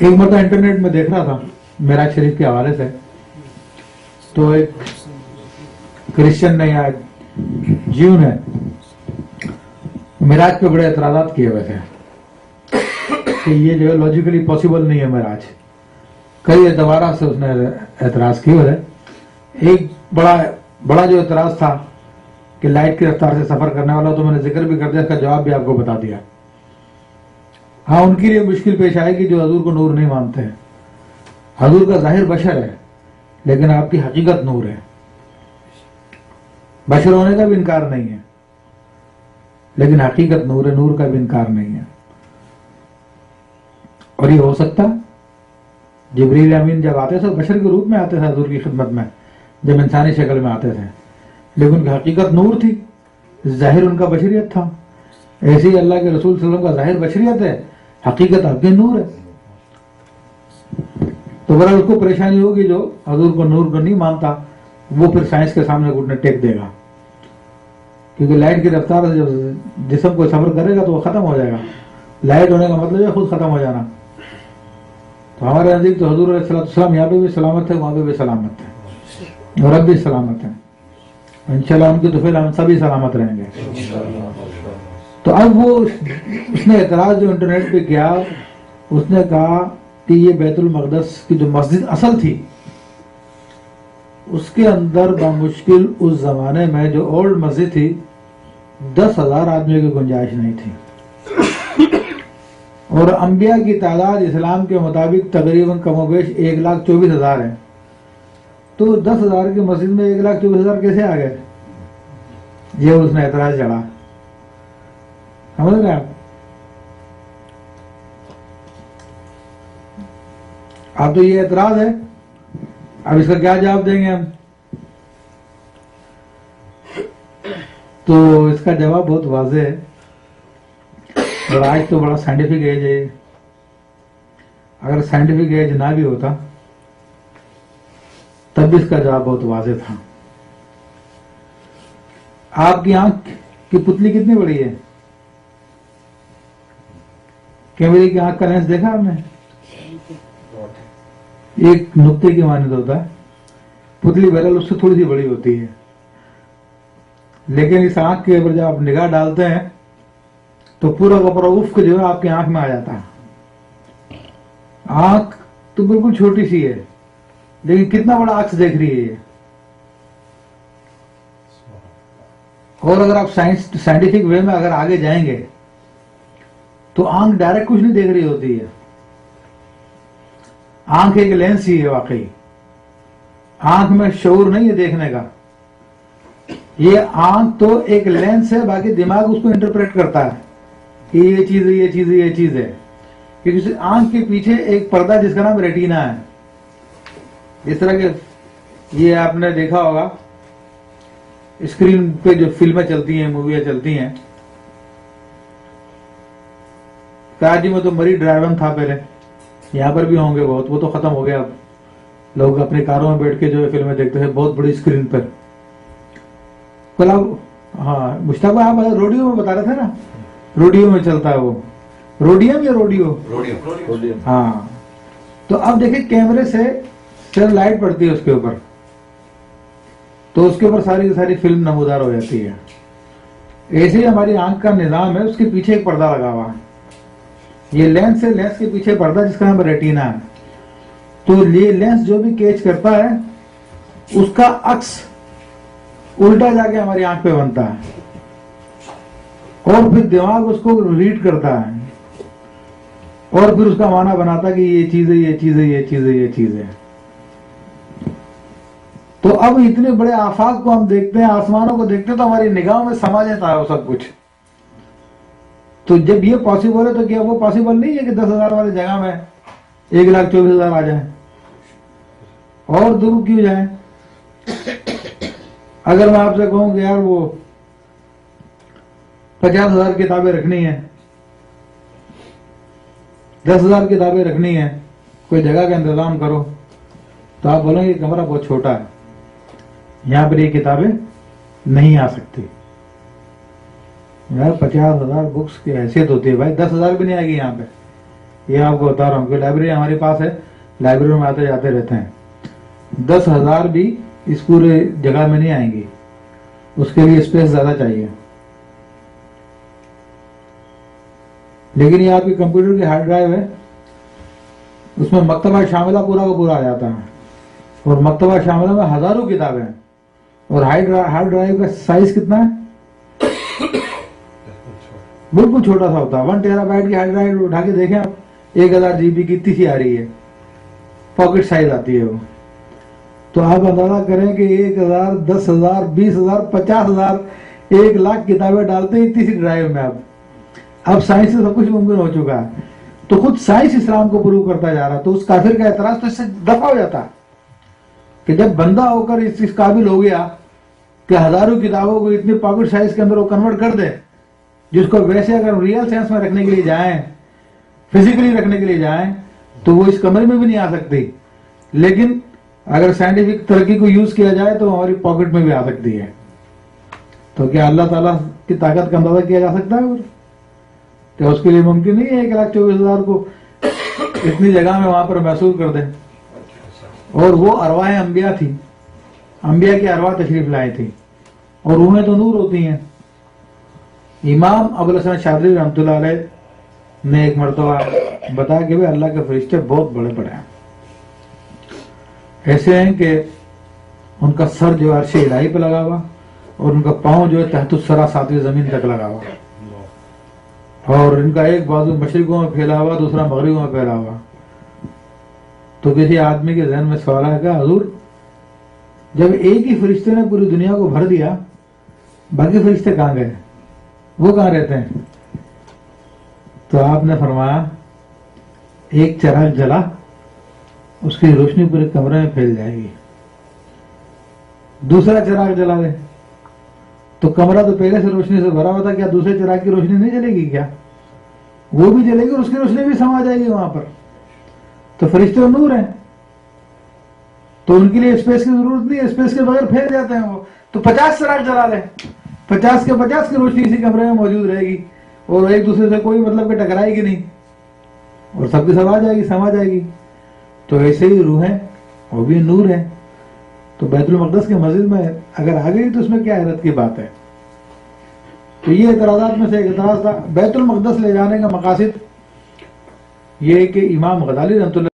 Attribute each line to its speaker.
Speaker 1: ایک مرتبہ انٹرنیٹ میں دیکھ رہا تھا معراج شریف کے حوالے سے، تو ایک کرسچن نے یا جیو نے معراج پہ بڑے اعتراضات کیے ہوئے تھے کہ یہ جو ہے لاجیکلی پاسبل نہیں ہے معراج. کئی اعتبارات سے اس نے اعتراض کیے ہوئے. ایک بڑا جو اعتراض تھا کہ لائٹ کی رفتار سے سفر کرنے والا، تو میں نے ذکر بھی کر دیا، اس کا جواب بھی آپ کو بتا دیا. ہاں، ان کے لیے مشکل پیش آئے گی جو حضور کو نور نہیں مانتے ہیں. حضور کا ظاہر بشر ہے لیکن آپ کی حقیقت نور ہے. بشر ہونے کا بھی انکار نہیں ہے لیکن حقیقت نور ہے، نور کا بھی انکار نہیں ہے. اور یہ ہو سکتا، جبریل امین جب آتے تھے بشر کے روپ میں آتے تھے حضور کی خدمت میں، جب انسانی شکل میں آتے تھے، لیکن ان کی حقیقت نور تھی، ظاہر ان کا بشریت تھا. ایسے ہی اللہ کے رسول صلی اللہ علیہ وسلم کا ظاہر بشریت ہے، حقیقت آپ کے نور ہے. تو برا اس کو پریشانی ہوگی جو حضور کو نور کو نہیں مانتا، وہ پھر سائنس کے سامنے گھٹنے ٹیک دے گا، کیونکہ لائٹ کی رفتار سے جب جسم کو سفر کرے گا تو وہ ختم ہو جائے گا. لائٹ ہونے کا مطلب ہے خود ختم ہو جانا. تو ہمارے نزدیک تو حضور علیہ السلام یہاں پہ بھی سلامت ہے، وہاں پہ بھی سلامت ہے، اور اب بھی سلامت ہے. انشاءاللہ ان کی تو پھر ہم سبھی سلامت رہیں گے. تو اب وہ اس نے اعتراض جو انٹرنیٹ پہ کیا، اس نے کہا کہ یہ بیت المقدس کی جو مسجد اصل تھی، اس کے اندر بمشکل اس زمانے میں جو اولڈ مسجد تھی 10,000 آدمیوں کی گنجائش نہیں تھی، اور انبیاء کی تعداد اسلام کے مطابق تقریباً کم و بیش 1,24,000 ہے. تو 10,000 کی مسجد میں 1,24,000 کیسے آ گئے؟ یہ اس نے اعتراض چڑھا. سمجھ رہے آپ؟ اب تو یہ اعتراض ہے، اب اس کا کیا جواب دیں گے ہم؟ تو اس کا جواب بہت واضح ہے، اور آج تو بڑا سائنٹیفک ایج ہے. اگر سائنٹیفک ایج نہ بھی ہوتا تب بھی اس کا جواب بہت واضح تھا. آپ کی آنکھ کی پتلی کتنی بڑی ہے؟ کیمرے کی آنکھ کا لینس دیکھا آپ نے؟ ایک نقطے کی مانند ہوتا ہے. پتلی بہرحال اس سے تھوڑی سی بڑی ہوتی ہے، لیکن اس آنکھ کے اوپر جب آپ نگاہ ڈالتے ہیں تو پورا کا پورا افق جو ہے آپ کی آنکھ میں آ جاتا ہے. آنکھ تو بالکل چھوٹی سی ہے لیکن کتنا بڑا عکس دیکھ رہی ہے یہ. اور اگر آپ سائنٹیفک وے میں اگر آگے جائیں گے تو آنکھ ڈائریکٹ کچھ نہیں دیکھ رہی ہوتی ہے. آنکھ ایک لینس ہی ہے واقعی. آنکھ میں شعور نہیں ہے دیکھنے کا. یہ آنکھ تو ایک لینس ہے، باقی دماغ اس کو انٹرپریٹ کرتا ہے کہ یہ چیز ہے، یہ چیز ہے، یہ چیز ہے. کیونکہ آنکھ کے پیچھے ایک پردہ جس کا نام ریٹینا ہے. جس طرح کہ یہ آپ نے دیکھا ہوگا اسکرین پہ جو فلمیں چلتی ہیں، موویاں چلتی ہیں. کراچی میں تو مری ڈرائیون تھا پہلے، یہاں پر بھی ہوں گے بہت، وہ تو ختم ہو گیا. اب لوگ اپنی کاروں میں بیٹھ کے جو ہے فلمیں دیکھتے ہیں بہت بڑی اسکرین پر. ہاں مشتاق بھائی آپ روڈیو میں بتا رہے تھے نا، روڈیو میں چلتا ہے وہ، روڈیم یا روڈیو؟ ہاں. تو اب دیکھیں کیمرے سے لائٹ پڑتی ہے اس کے اوپر، تو اس کے اوپر ساری کی ساری فلم نمودار ہو جاتی ہے. ایسے ہی ہماری آنکھ کا نظام ہے، اس کے پیچھے ایک پردہ لگا ہوا ہے. یہ لینس ہے، لینس کے پیچھے پردہ جس کا نام ریٹینا ہے. تو یہ لینس جو بھی کیچ کرتا ہے اس کا عکس الٹا جا کے ہماری آنکھ پہ بنتا ہے، اور پھر دماغ اس کو ریڈ کرتا ہے اور پھر اس کا معنی بناتا ہے کہ یہ چیز ہے، یہ چیز ہے، یہ چیز ہے، یہ چیز ہے. تو اب اتنے بڑے آفاق کو ہم دیکھتے ہیں، آسمانوں کو دیکھتے ہیں، تو ہماری نگاہوں میں سما جاتا ہے وہ سب کچھ. تو جب یہ پاسبل ہے تو کیا وہ پاسبل نہیں ہے کہ 10,000 والی جگہ میں 1,24,000 آ جائیں اور دور کیوں جائیں؟ اگر میں آپ سے کہوں کہ یار وہ 50,000 کتابیں رکھنی ہیں، 10,000 کتابیں رکھنی ہیں، کوئی جگہ کا انتظام کرو، تو آپ بولیں گے کمرہ بہت چھوٹا ہے، یہاں پر یہ کتابیں نہیں آ سکتی. یار 50,000 بکس کی حیثیت ہوتی ہے بھائی، 10,000 بھی نہیں آئے گی یہاں پہ. یہ آپ کو بتا رہا ہوں کہ لائبریری ہمارے پاس ہے، لائبریری میں آتے جاتے رہتے ہیں، 10,000 بھی اس پورے جگہ میں نہیں آئیں گی، اس کے لیے اسپیس زیادہ چاہیے. لیکن یہ آپ کی کمپیوٹر کی ہارڈ ڈرائیو ہے، اس میں مکتبہ شاملہ پورا کا پورا آ جاتا ہے، اور مکتبہ شاملہ میں ہزاروں کتابیں ہیں. اور ہارڈ ڈرائیو کا سائز کتنا ہے؟ بالکل چھوٹا سا ہوتا ہے. 1 ٹیرا بائٹ کی ہارڈ ڈرائیو اٹھا کے دیکھیں آپ، 1000 GB کی اتنی سی آ رہی ہے، پاکٹ سائز آتی ہے وہ. تو آپ اندازہ کریں کہ 1000 10,000 20,000 50,000 1,00,000 کتابیں ڈالتے ہیں اتنی سی ڈرائیو میں. اب سائنس سے سب کچھ ممکن ہو چکا ہے، تو خود سائنس اسلام کو پروو کرتا جا رہا. تو اس کافر کا اعتراض تو اس سے دفع ہو جاتا کہ جب بندہ ہو کر اس قابل ہو گیا کہ ہزاروں کتابوں کو اتنی پاکٹ سائز کے اندر وہ کنورٹ کر دے، جس کو ویسے اگر ریئل سینس میں رکھنے کے لیے جائیں، فزیکلی رکھنے کے لیے جائیں، تو وہ اس کمرے میں بھی نہیں آ سکتی، لیکن اگر سائنٹیفک ترقی کو یوز کیا جائے تو ہماری پاکٹ میں بھی آ سکتی ہے. تو کیا اللہ تعالیٰ کی طاقت کا اندازہ کیا جا سکتا ہے؟ کہ اس کے لیے ممکن نہیں ہے 1,24,000 کو اتنی جگہ میں وہاں پر محسوس کر دیں. اور وہ ارواح انبیاء تھی، انبیاء کی ارواح تشریف لائی تھی، اور روحیں تو نور ہوتی ہیں. امام ابوالحسن شاذلی رحمۃ اللہ علیہ نے ایک مرتبہ بتایا کہ اللہ کے فرشتے بہت بڑے بڑے ہیں، ایسے ہیں کہ ان کا سر جو عرش الہی پہ لگا ہوا، اور ان کا پاؤں جو ہے تحت الثری 7ویں زمین تک لگا ہوا، اور ان کا ایک بازو مشرقوں میں پھیلا ہوا، دوسرا مغربوں میں پھیلا ہوا. تو کسی آدمی کے ذہن میں سوال ہے کہ حضور جب ایک ہی فرشتے نے پوری دنیا کو بھر دیا، باقی فرشتے کہاں گئے، وہ کہاں رہتے ہیں؟ تو آپ نے فرمایا ایک چراغ جلا، اس کی روشنی پورے کمرے میں پھیل جائے گی. دوسرا چراغ جلا دے تو کمرہ تو پہلے سے روشنی سے بھرا ہوا تھا، کیا دوسرے چراغ کی روشنی نہیں جلے گی؟ کیا وہ بھی جلے گی، اور اس کی روشنی بھی سما جائے گی وہاں پر. تو فرشتے نور ہیں، تو ان کے لیے اسپیس کی ضرورت نہیں ہے، اسپیس کے بغیر پھیل جاتے ہیں وہ. تو 50 چراغ جلا لیں، 50 کے 50 کی روشنی اسی کمرے میں موجود رہے گی، اور ایک دوسرے سے کوئی مطلب کہ ٹکرائے گی نہیں، اور سب کی سب آ جائے گی، سما جائے گی. تو ایسے ہی روحیں وہ بھی نور ہیں. تو بیت المقدس کے مسجد میں اگر آ گئی تو اس میں کیا حیرت کی بات ہے؟ تو یہ اعتراضات میں سے ایک اعتراض تھا. بیت المقدس لے جانے کا مقاصد یہ کہ امام غزالی رحمۃ اللہ